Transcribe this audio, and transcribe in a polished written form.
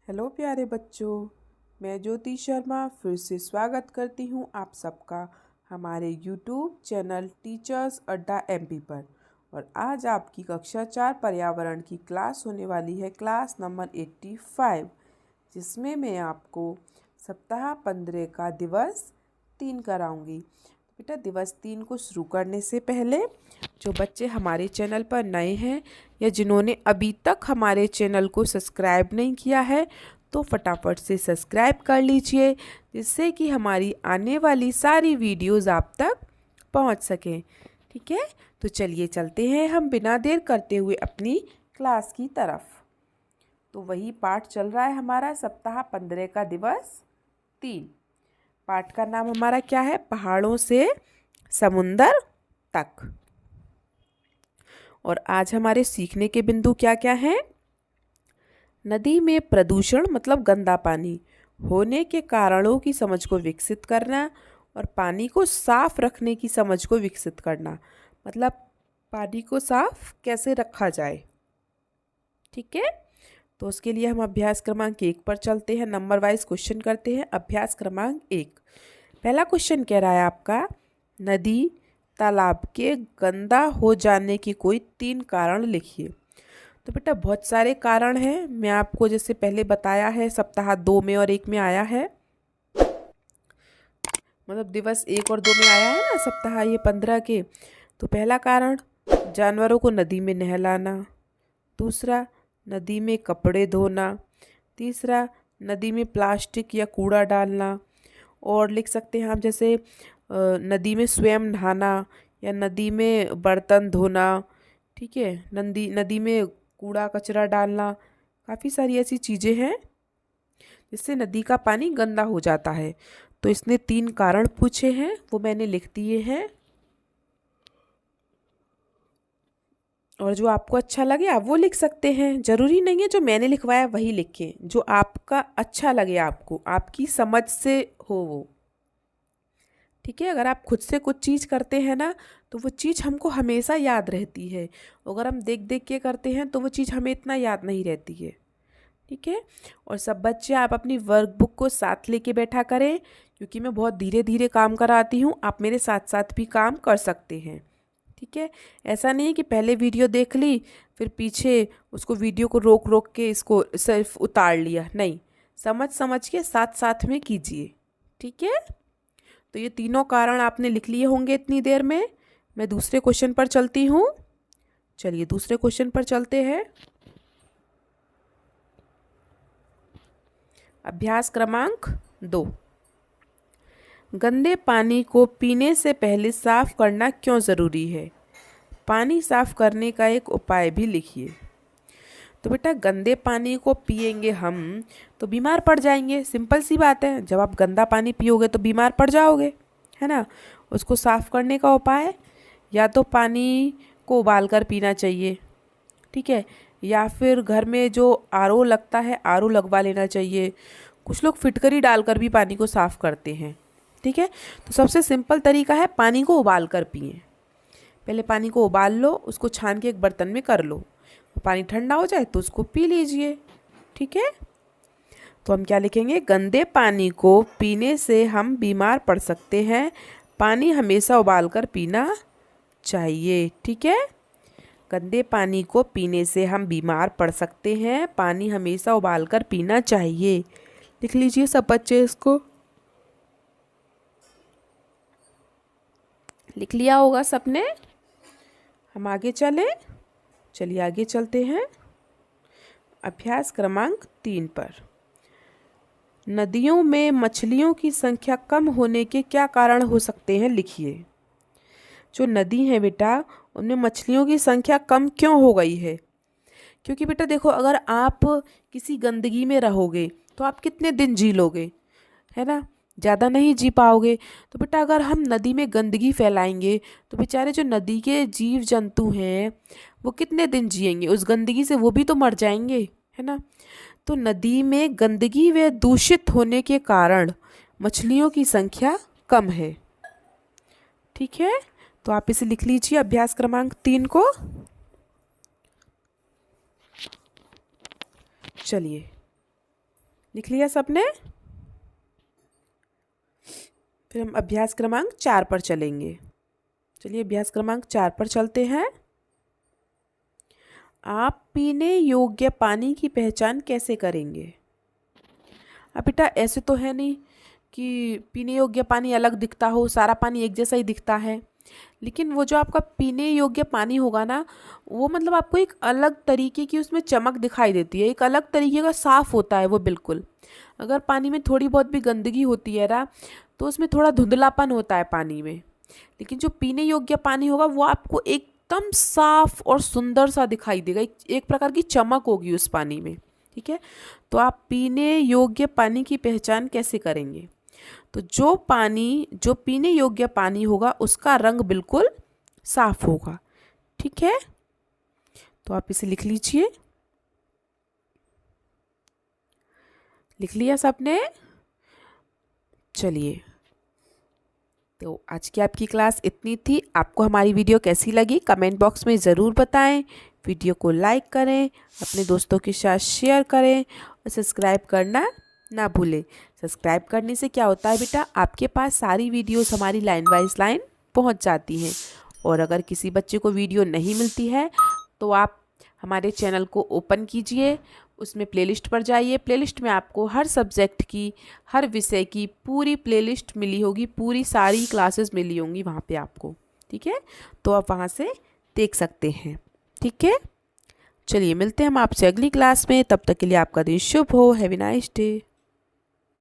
Hello प्यारे बच्चों, मैं ज्योति शर्मा फिर से स्वागत करती हूँ आप सबका हमारे यूट्यूब चैनल टीचर्स अड्डा एमपी पर। और आज आपकी कक्षा 4 पर्यावरण की क्लास होने वाली है, क्लास नंबर 85, जिसमें मैं आपको सप्ताह 15 का दिवस 3 कराऊंगी। बेटा, दिवस 3 को शुरू करने से पहले जो बच्चे हमारे चैनल पर नए हैं या जिन्होंने अभी तक हमारे चैनल को सब्सक्राइब नहीं किया है तो फटाफट से सब्सक्राइब कर लीजिए, जिससे कि हमारी आने वाली सारी वीडियोस आप तक पहुंच सकें। ठीक है, तो चलिए चलते हैं हम बिना देर करते हुए अपनी क्लास की तरफ। तो वही पाठ चल रहा है हमारा सप्ताह 15 का दिवस 3। पाठ का नाम हमारा क्या है? पहाड़ों से समुंदर तक। और आज हमारे सीखने के बिंदु क्या क्या हैं? नदी में प्रदूषण मतलब गंदा पानी होने के कारणों की समझ को विकसित करना और पानी को साफ रखने की समझ को विकसित करना, मतलब पानी को साफ कैसे रखा जाए। ठीक है, तो उसके लिए हम अभ्यास क्रमांक 1 पर चलते हैं, नंबर वाइज क्वेश्चन करते हैं। अभ्यास क्रमांक 1, पहला क्वेश्चन कह रहा है आपका, नदी तालाब के गंदा हो जाने की कोई 3 कारण लिखिए। तो बेटा बहुत सारे कारण हैं, मैं आपको जैसे पहले बताया है सप्ताह 2 में और 1 में आया है, मतलब दिवस 1 और 2 में आया है ना सप्ताह ये 15 के। तो पहला कारण, जानवरों को नदी में नहलाना। दूसरा, नदी में कपड़े धोना। तीसरा, नदी में प्लास्टिक या कूड़ा डालना। और लिख सकते हैं आप जैसे नदी में स्वयं नहाना या नदी में बर्तन धोना। ठीक है, नदी में कूड़ा कचरा डालना, काफ़ी सारी ऐसी चीज़ें हैं जिससे नदी का पानी गंदा हो जाता है। तो इसने 3 कारण पूछे हैं, वो मैंने लिख दिए हैं। और जो आपको अच्छा लगे आप वो लिख सकते हैं, ज़रूरी नहीं है जो मैंने लिखवाया वही लिखें, जो आपका अच्छा लगे, आपको आपकी समझ से हो वो। ठीक है, अगर आप खुद से कुछ चीज़ करते हैं ना तो वो चीज़ हमको हमेशा याद रहती है, अगर हम देख देख के करते हैं तो वो चीज़ हमें इतना याद नहीं रहती है। ठीक है, और सब बच्चे आप अपनी वर्कबुक को साथ लेके बैठा करें, क्योंकि मैं बहुत धीरे धीरे काम कराती हूँ, आप मेरे साथ साथ भी काम कर सकते हैं। ठीक है, ऐसा नहीं है कि पहले वीडियो देख ली फिर पीछे उसको वीडियो को रोक रोक के इसको सिर्फ उतार लिया, नहीं, समझ समझ के साथ साथ में कीजिए। ठीक है, तो ये तीनों कारण आपने लिख लिए होंगे इतनी देर में। मैं दूसरे क्वेश्चन पर चलती हूँ। चलिए दूसरे क्वेश्चन पर चलते हैं। अभ्यास क्रमांक 2, गंदे पानी को पीने से पहले साफ करना क्यों ज़रूरी है? पानी साफ करने का एक उपाय भी लिखिए। तो बेटा गंदे पानी को पिएंगे हम तो बीमार पड़ जाएंगे, सिंपल सी बात है, जब आप गंदा पानी पियोगे तो बीमार पड़ जाओगे, है ना। उसको साफ करने का उपाय, या तो पानी को उबाल कर पीना चाहिए, ठीक है, या फिर घर में जो आरओ लगता है आरओ लगवा लेना चाहिए। कुछ लोग फिटकरी डालकर भी पानी को साफ करते हैं। ठीक है, तो सबसे सिंपल तरीका है पानी को उबाल कर पिए। पहले पानी को उबाल लो, उसको छान के एक बर्तन में कर लो, पानी ठंडा हो जाए तो उसको पी लीजिए। ठीक है, तो हम क्या लिखेंगे, गंदे पानी को पीने से हम बीमार पड़ सकते हैं, पानी हमेशा उबाल कर पीना चाहिए। ठीक है, गंदे पानी को पीने से हम बीमार पड़ सकते हैं, पानी हमेशा उबाल कर पीना चाहिए। लिख लीजिए सब बच्चे, इसको लिख लिया होगा सबने। हम आगे चलें, चलिए आगे चलते हैं अभ्यास क्रमांक 3 पर। नदियों में मछलियों की संख्या कम होने के क्या कारण हो सकते हैं, लिखिए। जो नदी है बेटा उनमें मछलियों की संख्या कम क्यों हो गई है? क्योंकि बेटा देखो, अगर आप किसी गंदगी में रहोगे तो आप कितने दिन जी लोगे, है ना, ज़्यादा नहीं जी पाओगे। तो बेटा अगर हम नदी में गंदगी फैलाएंगे तो बेचारे जो नदी के जीव जंतु हैं वो कितने दिन जिएंगे, उस गंदगी से वो भी तो मर जाएंगे, है ना। तो नदी में गंदगी व दूषित होने के कारण मछलियों की संख्या कम है। ठीक है, तो आप इसे लिख लीजिए अभ्यास क्रमांक 3 को। चलिए लिख लिया सबने? फिर हम अभ्यास क्रमांक 4 पर चलेंगे। चलिए अभ्यास क्रमांक 4 पर चलते हैं। आप पीने योग्य पानी की पहचान कैसे करेंगे? अब बेटा ऐसे तो है नहीं कि पीने योग्य पानी अलग दिखता हो, सारा पानी एक जैसा ही दिखता है। लेकिन वो जो आपका पीने योग्य पानी होगा ना, वो मतलब आपको एक अलग तरीके की उसमें चमक दिखाई देती है, एक अलग तरीके का साफ होता है वो बिल्कुल। अगर पानी में थोड़ी बहुत भी गंदगी होती है ना, तो उसमें थोड़ा धुंधलापन होता है पानी में। लेकिन जो पीने योग्य पानी होगा वो आपको एकदम साफ और सुंदर सा दिखाई देगा, एक प्रकार की चमक होगी उस पानी में। ठीक है, तो आप पीने योग्य पानी की पहचान कैसे करेंगे? तो जो पीने योग्य पानी होगा उसका रंग बिल्कुल साफ होगा। ठीक है, तो आप इसे लिख लीजिए। लिख लिया सबने? चलिए, तो आज की आपकी क्लास इतनी थी। आपको हमारी वीडियो कैसी लगी कमेंट बॉक्स में ज़रूर बताएं। वीडियो को लाइक करें, अपने दोस्तों के साथ शेयर करें और सब्सक्राइब करना ना भूलें। सब्सक्राइब करने से क्या होता है बेटा, आपके पास सारी वीडियोस हमारी लाइन वाइज लाइन पहुंच जाती हैं। और अगर किसी बच्चे को वीडियो नहीं मिलती है तो आप हमारे चैनल को ओपन कीजिए, उसमें प्लेलिस्ट पर जाइए। प्लेलिस्ट में आपको हर सब्जेक्ट की, हर विषय की पूरी प्लेलिस्ट मिली होगी, पूरी सारी क्लासेस मिली होंगी वहाँ पे आपको। ठीक है, तो आप वहाँ से देख सकते हैं। ठीक है, चलिए मिलते हैं हम आपसे अगली क्लास में। तब तक के लिए आपका दिन शुभ हो। Have a nice day.